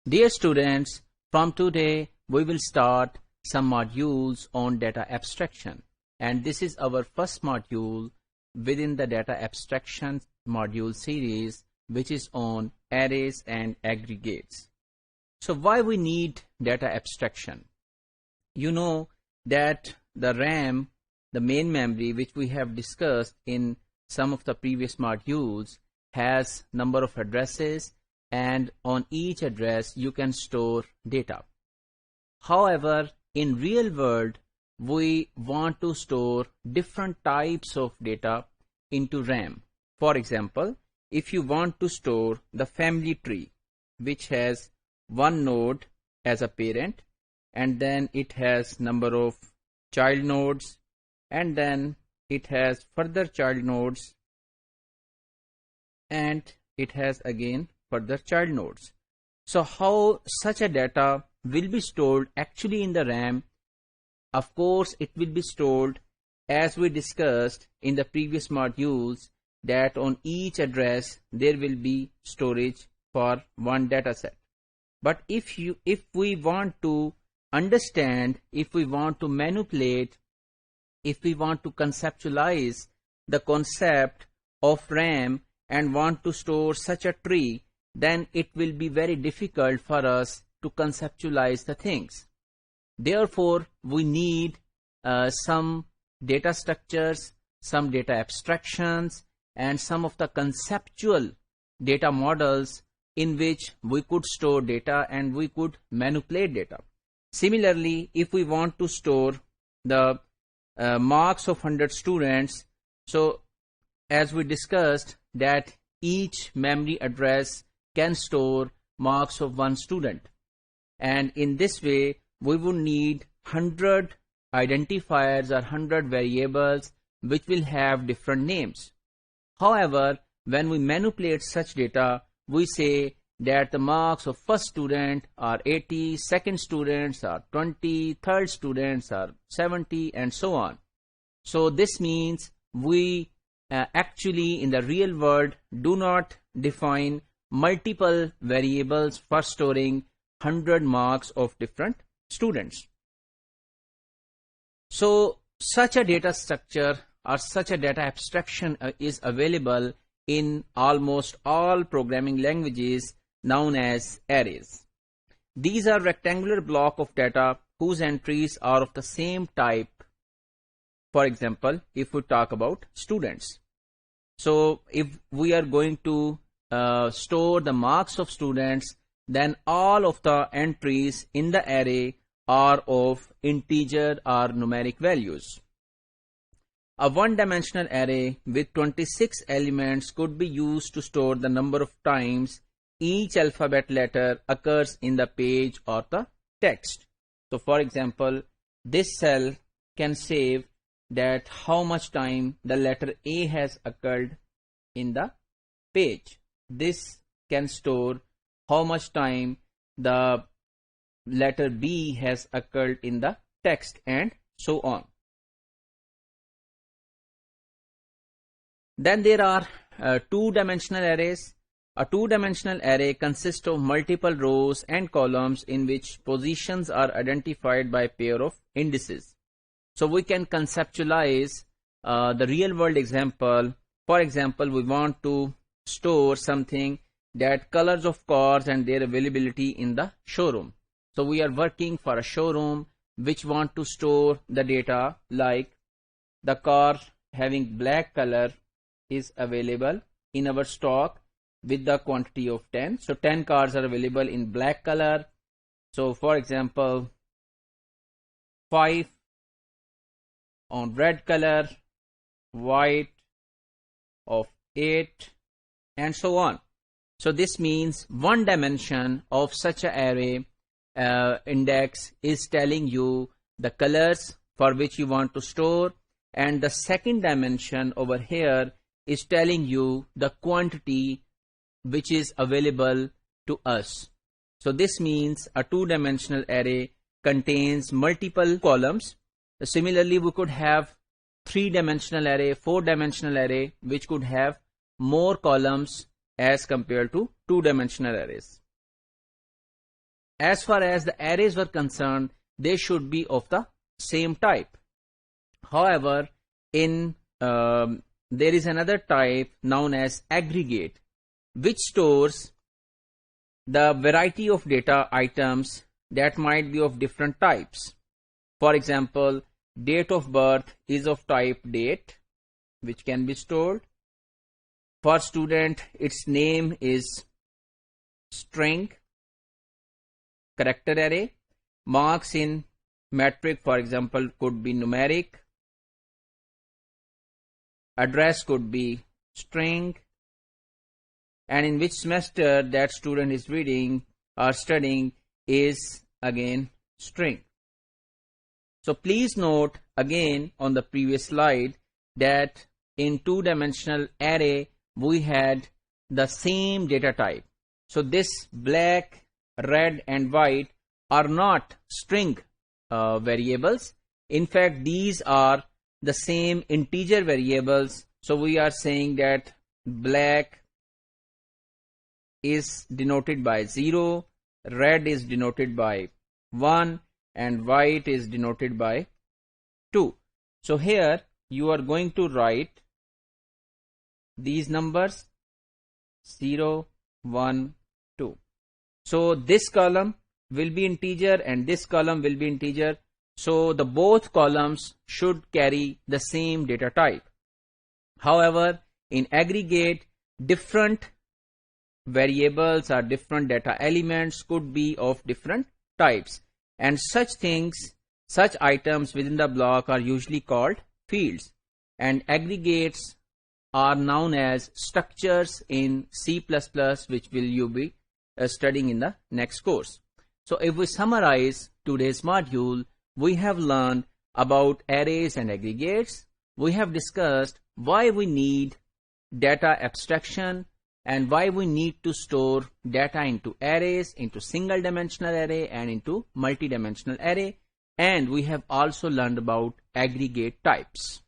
Dear students, from today we will start some modules on data abstraction, and this is our first module within the data abstraction module series, which is on arrays and aggregates. So why we need data abstraction? You know that the RAM, the main memory, which we have discussed in some of the previous modules, has number of addresses, and on each address you can store data. However, in real world we want to store different types of data into RAM. For example, if you want to store the family tree, which has one node as a parent, and then it has number of child nodes, and then it has further child nodes, and it has again further child nodes. So how such a data will be stored actually in the RAM? Of course, it will be stored as we discussed in the previous modules, that on each address there will be storage for one data set. But if we want to understand, if we want to manipulate, if we want to conceptualize the concept of RAM and want to store such a tree, then it will be very difficult for us to conceptualize the things. Therefore, we need some data structures, some data abstractions, and some of the conceptual data models in which we could store data and we could manipulate data. Similarly, if we want to store the marks of 100 students, so as we discussed that each memory address can store marks of one student, and in this way we would need 100 identifiers or 100 variables which will have different names. However, when we manipulate such data, we say that the marks of first student are 80, second students are 20, third students are 70, and so on. So this means we actually in the real world do not define multiple variables for storing 100 marks of different students. So such a data structure or such a data abstraction is available in almost all programming languages known as arrays. These are rectangular block of data whose entries are of the same type. For example, if we talk about students, so if we are going to store the marks of students, then all of the entries in the array are of integer or numeric values. A one-dimensional array with 26 elements could be used to store the number of times each alphabet letter occurs in the page or the text. So for example, this cell can save that how much time the letter A has occurred in the page. This can store how much time the letter B has occurred in the text, and so on. Then there are two-dimensional arrays. A two-dimensional array consists of multiple rows and columns in which positions are identified by pair of indices. So we can conceptualize the real-world example. For example, we want to store something, that colors of cars and their availability in the showroom. So we are working for a showroom which want to store the data like the car having black color is available in our stock with the quantity of 10. So 10 cars are available in black color. So for example, 5 on red color, white of 8, and so on. So this means one dimension of such an array index is telling you the colors for which you want to store, and the second dimension over here is telling you the quantity which is available to us. So this means a two-dimensional array contains multiple columns. Similarly, we could have three-dimensional array, four-dimensional array, which could have more columns as compared to two-dimensional arrays. as far as the arrays were concerned, they should be of the same type. However, in there is another type known as aggregate, which stores the variety of data items that might be of different types. For example, date of birth is of type date, which can be stored. For student, its name is string, character array. Marks in metric, for example, could be numeric. Address could be string. And in which semester that student is reading or studying is again string. So please note again on the previous slide that in two-dimensional array we had the same data type. So this black, red and white are not string variables. In fact, these are the same integer variables. So we are saying that black is denoted by 0, red is denoted by 1 and white is denoted by 2. So here you are going to write these numbers 0, 1, 2. So this column will be integer and this column will be integer. So the both columns should carry the same data type. However, in aggregate, different variables or different data elements could be of different types, and such items within the block are usually called fields, and aggregates are known as structures in C++, which will you be studying in the next course. So if we summarize today's module, we have learned about arrays and aggregates. We have discussed why we need data abstraction and why we need to store data into arrays, into single dimensional array and into multi-dimensional array. And we have also learned about aggregate types.